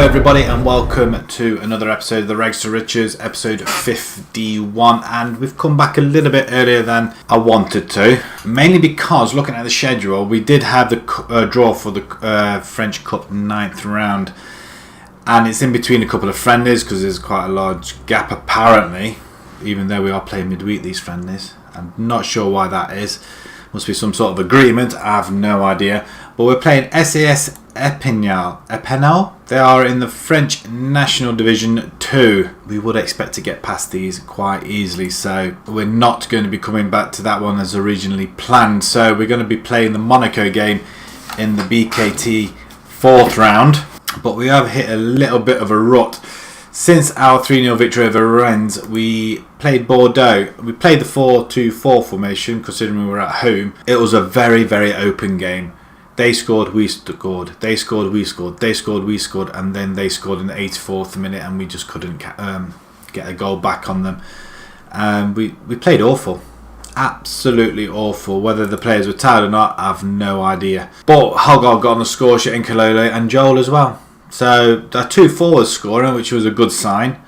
everybody, and welcome to another episode of the Rags to Riches, episode 51, and we've come back a little bit earlier than I wanted to, mainly because looking at the schedule, we did have the draw for the French Cup 9th round, and it's in between a couple of friendlies because there's quite a large gap apparently, even though we are playing midweek these friendlies. I'm not sure why that is. Must be some sort of agreement, I have no idea. But we're playing SAS Epinal. They are in the French National Division 2. We would expect to get past these quite easily, so we're not going to be coming back to that one as originally planned. So we're going to be playing the Monaco game in the BKT 4th round. But we have hit a little bit of a rut. Since our 3-0 victory over Rennes, we played Bordeaux. We played the 4-2-4 formation, considering we were at home. It was a very, very open game. They scored, we scored. They scored, we scored. They scored, we scored. And then they scored in the 84th minute, and we just couldn't get a goal back on them. We played awful. Absolutely awful. Whether the players were tired or not, I have no idea. But Hogard got on the score sheet, and Nkololo and Joel as well. So our two forwards scoring, which was a good sign.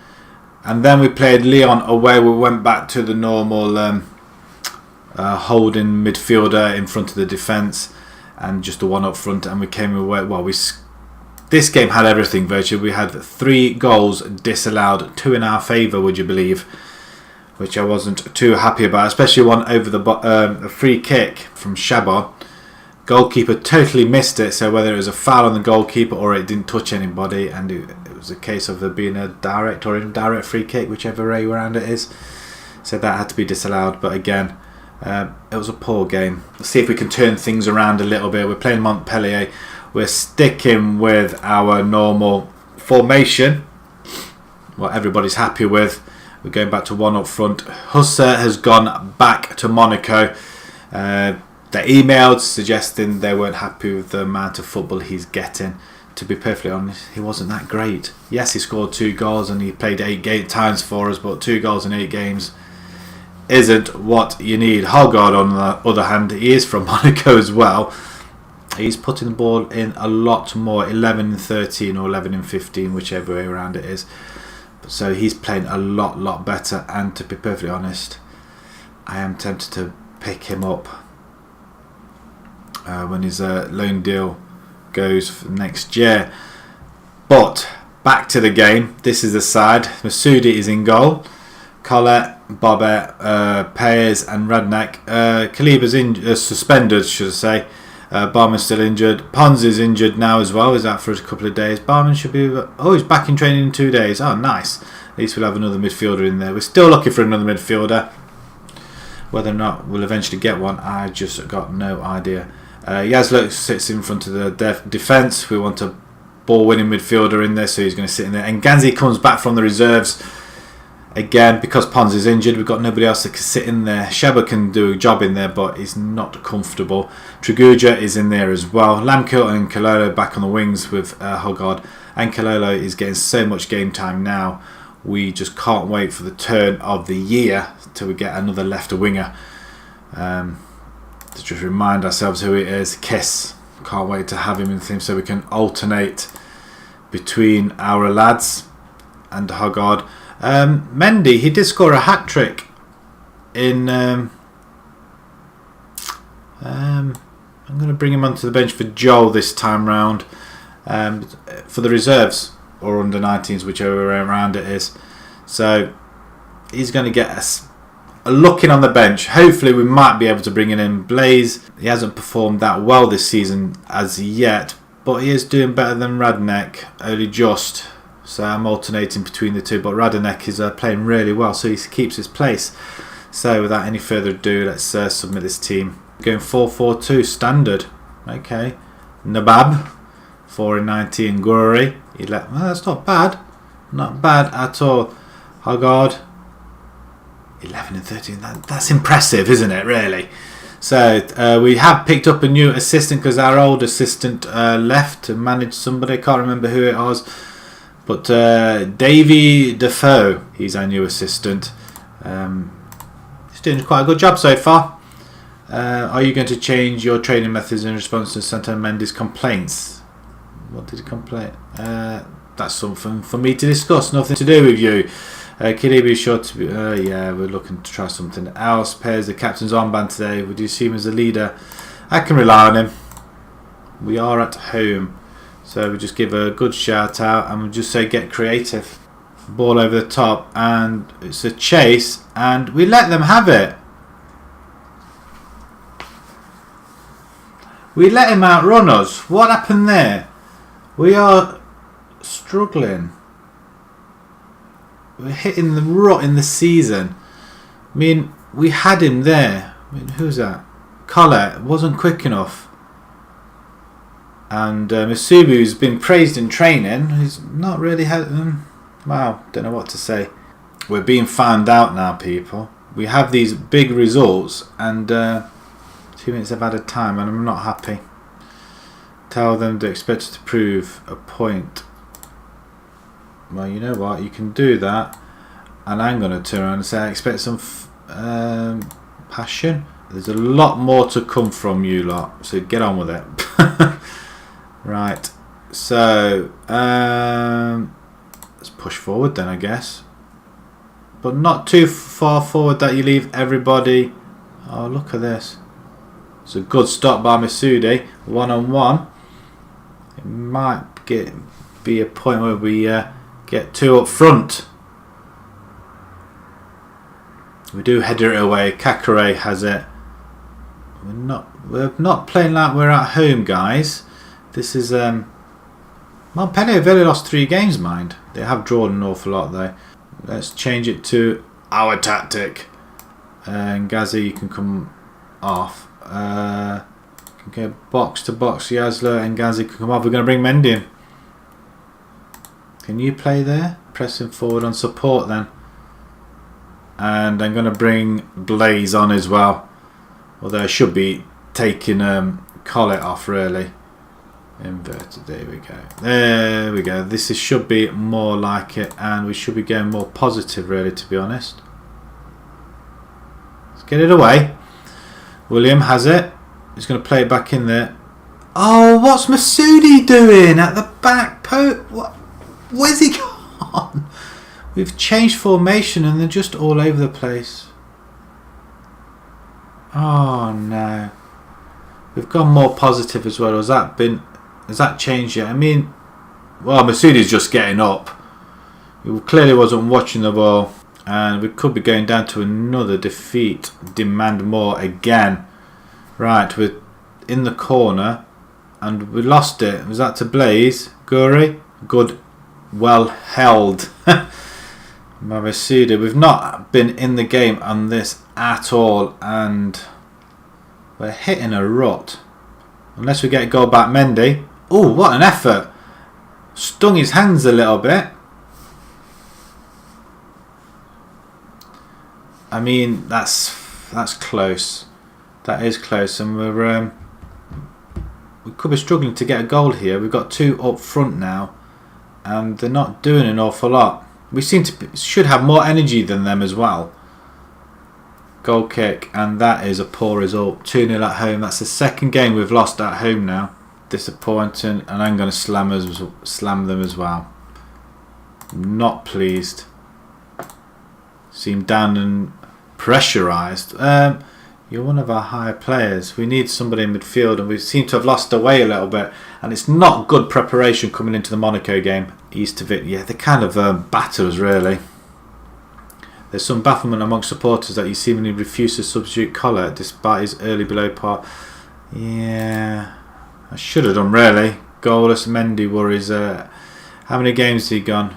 And then we played Lyon away. We went back to the normal holding midfielder in front of the defence and just the one up front. And we came away. Well, this game had everything virtually. We had 3 goals disallowed, 2 in our favour, would you believe? Which I wasn't too happy about, especially one over the free kick from Chabot. Goalkeeper totally missed it, so whether it was a foul on the goalkeeper or it didn't touch anybody, and it was a case of there being a direct or indirect free kick, whichever way around it is. So that had to be disallowed, but again, it was a poor game. Let's see if we can turn things around a little bit. We're playing Montpellier. We're sticking with our normal formation, what everybody's happy with. We're going back to one up front. Hussar has gone back to Monaco. They emailed suggesting they weren't happy with the amount of football he's getting. To be perfectly honest, he wasn't that great. Yes, he scored 2 goals and he played 8 times for us, but 2 goals in 8 games isn't what you need. Hogard, on the other hand, he is from Monaco as well. He's putting the ball in a lot more, 11 in 13 or 11 in 15, whichever way around it is. So he's playing a lot better, and to be perfectly honest, I am tempted to pick him up when his loan deal goes for next year. But back to the game. This is the side. Masoudi is in goal. Collet, Bobet, Payers and Radnak. Kaliba's suspended, should I say. Barman's still injured. Pons is injured now as well. He's out for a couple of days. Barman should be... Oh, he's back in training in 2 days. Oh, nice. At least we'll have another midfielder in there. We're still looking for another midfielder. Whether or not we'll eventually get one, I just got no idea. Yazluk sits in front of the defence. We want a ball-winning midfielder in there, so he's going to sit in there. And Ganzi comes back from the reserves. Again, because Pons is injured, we've got nobody else that can sit in there. Sheba can do a job in there, but he's not comfortable. Traguja is in there as well. Lamkil and Nkololo back on the wings with Hogard. And Nkololo is getting so much game time now. We just can't wait for the turn of the year till we get another left winger. To just remind ourselves who it is. Kiss. Can't wait to have him in the team so we can alternate between our lads and Hogard. Mendy, he did score a hat-trick in... I'm going to bring him onto the bench for Joel this time round. For the reserves or under 19s, whichever way around it is. So he's going to get us a look in on the bench. Hopefully we might be able to bring in Blaze. He hasn't performed that well this season as yet, but he is doing better than Radnek, only just. So I'm alternating between the two, but Radnek is playing really well, so he keeps his place. So without any further ado, let's submit this team. Going 4-4-2 standard. Okay. Nabab, 4 in 19. Guri, well, that's not bad. Not bad at all. Hogard, 11 and 13. That's impressive, isn't it, really? So we have picked up a new assistant because our old assistant left to manage somebody. I can't remember who it was. But Davy Defoe, he's our new assistant. He's doing quite a good job so far. Are you going to change your training methods in response to Santa Mendes' complaints? What did he complain? that's something for me to discuss. Nothing to do with you. Kilibi is sure to be. Yeah, we're looking to try something else. Pairs the captain's armband today. Would you see him as a leader? I can rely on him. We are at home, so we just give a good shout out and we just say get creative. Ball over the top, and it's a chase, and we let them have it. We let him outrun us. What happened there? We are struggling. We're hitting the rut in the season. I mean, we had him there. I mean, who's that? Collett wasn't quick enough. And Masubu's been praised in training. He's not really had... wow, don't know what to say. We're being found out now, people. We have these big results, and 2 minutes of added time, and I'm not happy. Tell them to expect us to prove a point. Well, you know what? You can do that, and I'm going to turn around and say I expect some passion. There's a lot more to come from you lot, so get on with it. Right, so let's push forward then, I guess, but not too far forward that you leave everybody. Oh, look at this. It's a good stop by Masudi, 1-on-1. It might be a point where we get 2 up front. We do header it away. Kakare has it. We're not playing like we're at home, guys. This is Montpellier have only lost 3 games, mind. They have drawn an awful lot though. Let's change it to our tactic. And Ghazi, you can come off. Can get box to box. Yazla and Ghazi can come off. We're going to bring Mendy in. Can you play there? Pressing forward on support then. And I'm going to bring Blaze on as well. Although I should be taking Collett off really. Inverted, there we go. There we go. This should be more like it, and we should be going more positive really, to be honest. Let's get it away. William has it. He's going to play it back in there. Oh, what's Masudi doing at the back post? Where's he gone? We've changed formation and they're just all over the place. Oh no. We've gone more positive as well. Has that changed yet? I mean, well, Masudi's just getting up. He clearly wasn't watching the ball, and we could be going down to another defeat. Demand more again. Right, we're in the corner, and we lost it. Was that to Blaze? Guri? Good, well held. Masudi. We've not been in the game on this at all, and we're hitting a rut. Unless we get a goal back, Mendy. Oh, what an effort. Stung his hands a little bit. I mean, that's close. That is close, and we could be struggling to get a goal here. We've got 2 up front now, and they're not doing an awful lot. We should have more energy than them as well. Goal kick, and that is a poor result. 2-0 at home. That's the 2nd game we've lost at home now. Disappointing, and I'm going to slam them as well. Not pleased. Seem down and pressurised. You're one of our higher players. We need somebody in midfield, and we seem to have lost our way a little bit. And it's not good preparation coming into the Monaco game. East of it, yeah, they kind of batter us really. There's some bafflement amongst supporters that he seemingly refused to substitute Collett despite his early below par. Yeah, I should have done really. Goalless Mendy worries. How many games has he gone?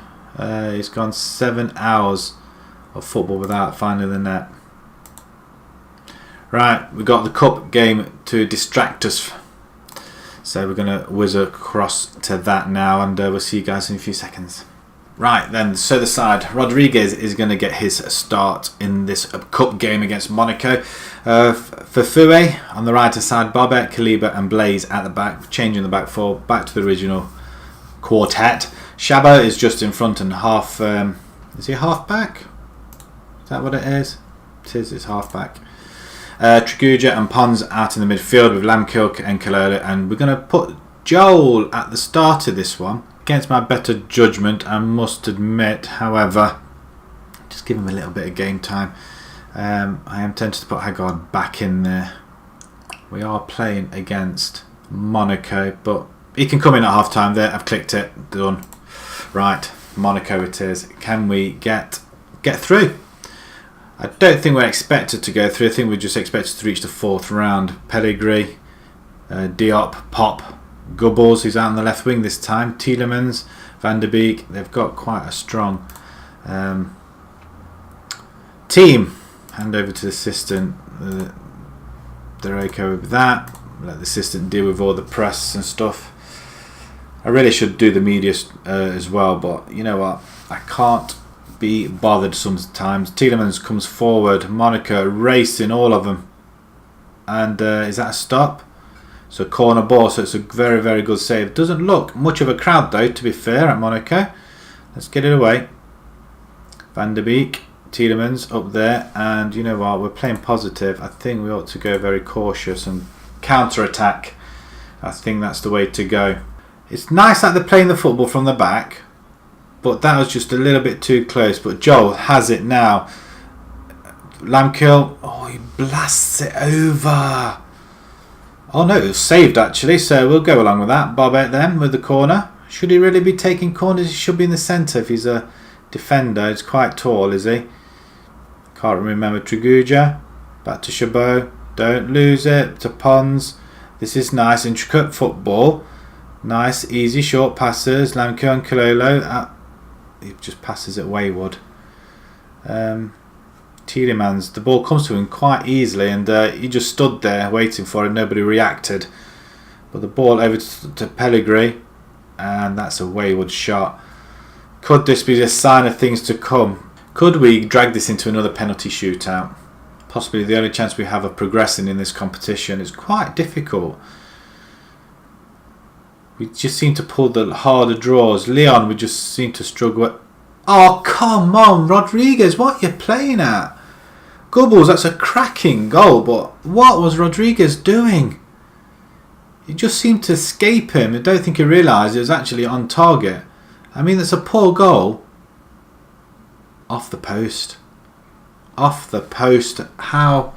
He's gone 7 hours of football without finding the net. Right, we got the cup game to distract us. So we're going to whiz across to that now, and we'll see you guys in a few seconds. Right then, so the side, Rodriguez is going to get his start in this cup game against Monaco. For Fouet on the right side, Barbet, Kaliba and Blaze at the back, changing the back four, back to the original quartet. Shaba is just in front and half, is he half back? Is that what it is? It is, it's half back. Triguja and Pons out in the midfield with Lamkilk and Kalala, and we're going to put Joel at the start of this one. against my better judgment, I must admit. However, just give him a little bit of game time. I am tempted to put Haggard back in there. We are playing against Monaco, but he can come in at half time. There, I've clicked it. Done. Right, Monaco it is. Can we get through? I don't think we're expected to go through. I think we're just expected to reach the 4th round. Pellegrini, Diop, Pop, Gubbles, who's out on the left wing this time. Tielemans, Van der Beek. They've got quite a strong team. Hand over to the assistant. They're okay with that. Let the assistant deal with all the press and stuff. I really should do the media as well, but you know what? I can't be bothered sometimes. Tielemans comes forward. Monaco racing all of them. And is that a stop? So corner ball, so it's a very, very good save. Doesn't look much of a crowd though, to be fair, at Monaco. Let's get it away. Van der Beek, Tielemans up there, and you know what, we're playing positive. I think we ought to go very cautious and counter-attack. I think that's the way to go. It's nice that they're playing the football from the back, but that was just a little bit too close. But Joel has it now. Lamkill, oh, he blasts it over. Oh no, it was saved actually, so we'll go along with that. Bobette then with the corner. Should he really be taking corners? He should be in the centre if he's a defender. He's quite tall, is he? Can't remember. Triguja. Back to Chabot. Don't lose it. To Pons. This is nice, intricate football. Nice, easy, short passes. Lamkill and Kalolo. He just passes it wayward. Tielemans, the ball comes to him quite easily, and he just stood there waiting for it. Nobody reacted. But the ball over to Pellegrini, and that's a wayward shot. Could this be a sign of things to come? Could we drag this into another penalty shootout? Possibly the only chance we have of progressing in this competition. It's quite difficult. We just seem to pull the harder draws. Leon, we just seem to struggle. Oh, come on, Rodriguez, what are you playing at? Gubbles, that's a cracking goal, but what was Rodriguez doing? He just seemed to escape him. I don't think he realised it was actually on target. I mean, that's a poor goal. Off the post. Off the post. How?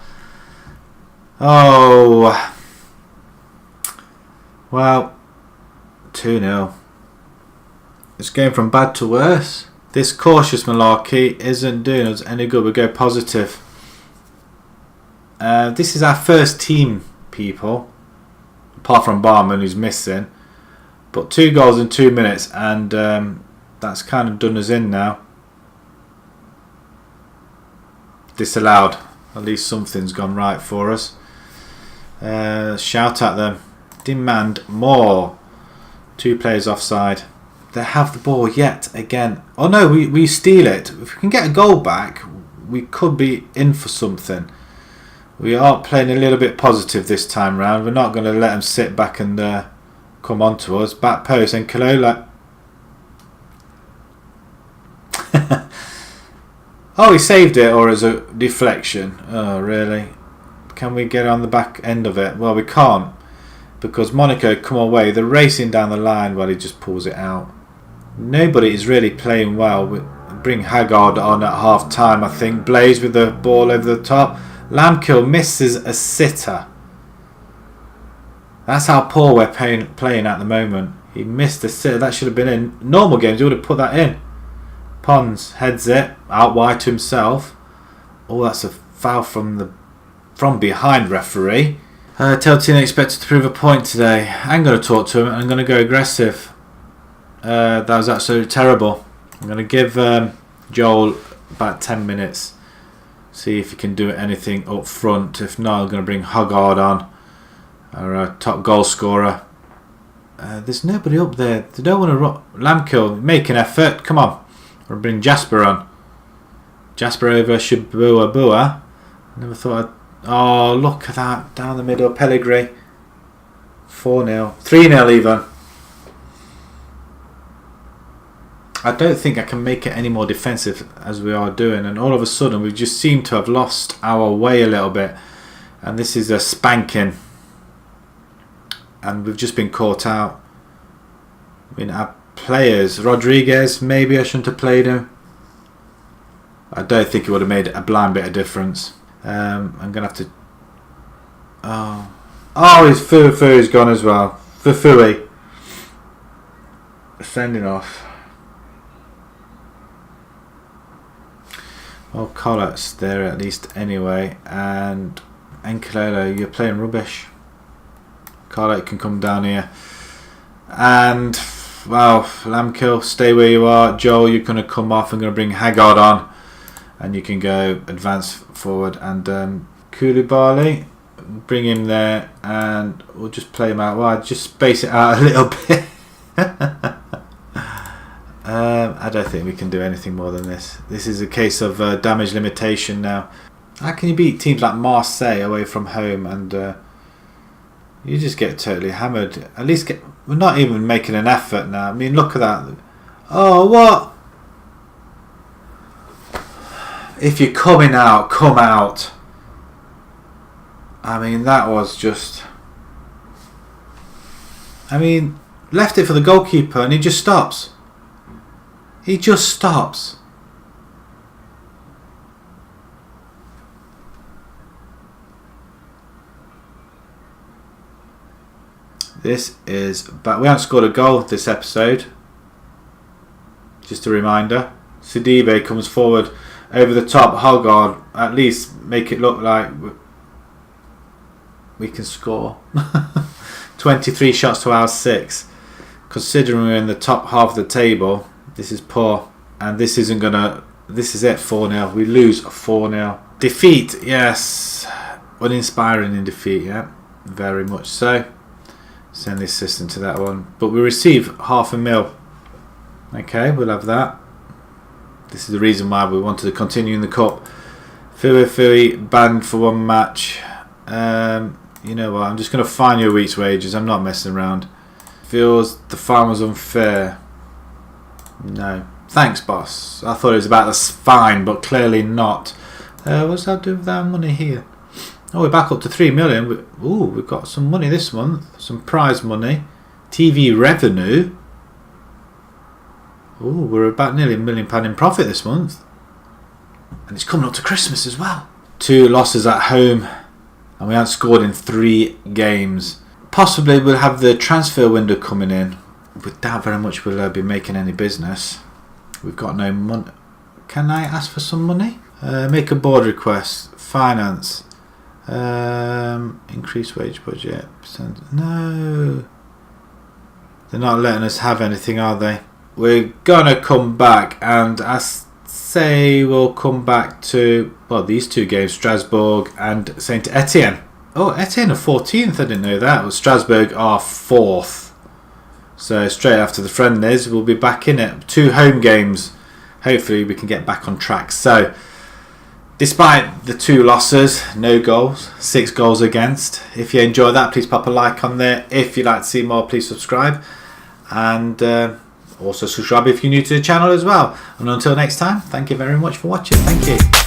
Oh. Well, 2-0. It's going from bad to worse. This cautious malarkey isn't doing us any good. We go positive. This is our first team, people. Apart from Barman, who's missing. But 2 goals in 2 minutes, and that's kind of done us in now. Disallowed. At least something's gone right for us. Shout at them. Demand more. 2 players offside. They have the ball yet again. Oh no, we steal it. If we can get a goal back, we could be in for something. We are playing a little bit positive this time round. We're not going to let them sit back and come on to us. Back post and Kalola. Oh, he saved it, or as a deflection. Oh, really? Can we get on the back end of it? Well, we can't, because Monaco come away. They're racing down the line while he just pulls it out. Nobody is really playing well. We bring Haggard on at half time, I think. Blaze with the ball over the top. Lamkill misses a sitter. That's how poor we're playing at the moment. He missed a sitter. That should have been in. Normal games, he would have put that in. Pons heads it out wide to himself. Oh, that's a foul from behind, referee. Teltin expected to prove a point today. I'm going to talk to him. I'm going to go aggressive. That was absolutely terrible. I'm going to give Joel about 10 minutes. See if he can do anything up front. If not, I'm going to bring Haggard on, our top goal scorer. There's nobody up there. They don't want to Lamkill, make an effort. Come on. We'll bring Jasper on. Jasper over Shibua. Never thought oh, look at that. Down the middle. Pellegrini. 4-0. 3-0 even. I don't think I can make it any more defensive as we are doing. And all of a sudden, we just seem to have lost our way a little bit. And this is a spanking. And we've just been caught out. I mean, our players. Rodriguez, maybe I shouldn't have played him. I don't think it would have made a blind bit of difference. I'm going to have to... Oh, his Fui's gone as well. Fui. Sending off. Well, Collett's there at least anyway. And Enkelelo, you're playing rubbish. Collett can come down here. And, well, Lamkill, stay where you are. Joel, you're going to come off. I'm going to bring Haggard on. And you can go advance forward. And Koulibaly, bring him there. And we'll just play him out wide. Just space it out a little bit. I don't think we can do anything more than this. This is a case of damage limitation now. How can you beat teams like Marseille away from home and you just get totally hammered? At least we're not even making an effort now. I mean, look at that. Oh, what? If you're coming out, come out. I mean, that was just... I mean, left it for the goalkeeper and he just stops. He just stops. This is... But we haven't scored a goal this episode. Just a reminder. Sidibe comes forward over the top. Haggard, at least make it look like we can score. 23 shots to our 6. Considering we're in the top half of the table, this is poor. And this isn't gonna... This is it, 4-0. We lose 4-0. Defeat, yes. Uninspiring in defeat, yeah. Very much so. Send the assistant to that one. But we receive £500,000. Okay, we'll have that. This is the reason why we wanted to continue in the cup. Fui banned for 1 match. You know what? I'm just going to fine you a week's wages. I'm not messing around. Feels the fine was unfair. No. Thanks, boss. I thought it was about the fine, but clearly not. What's that do with our money here? Oh, we're back up to 3 million. Ooh, we've got some money this month. Some prize money. TV revenue. Ooh, we're about nearly £1 million in profit this month. And it's coming up to Christmas as well. 2 losses at home. And we haven't scored in 3 games. Possibly we'll have the transfer window coming in. We doubt very much we'll be making any business. We've got no money. Can I ask for some money? Make a board request. Finance. Increase wage budget. No. They're not letting us have anything, are they? We're gonna come back, and I say we'll come back to, well, these 2 games, Strasbourg and Saint Etienne. Oh, Etienne are 14th, I didn't know that. Well, Strasbourg are 4th. So straight after the friendlies, we'll be back in it. 2 home games. Hopefully we can get back on track. So, despite the 2 losses, no goals, 6 goals against. If you enjoy that, please pop a like on there. If you'd like to see more, please subscribe. And also subscribe if you're new to the channel as well. And until next time, thank you very much for watching. Thank you.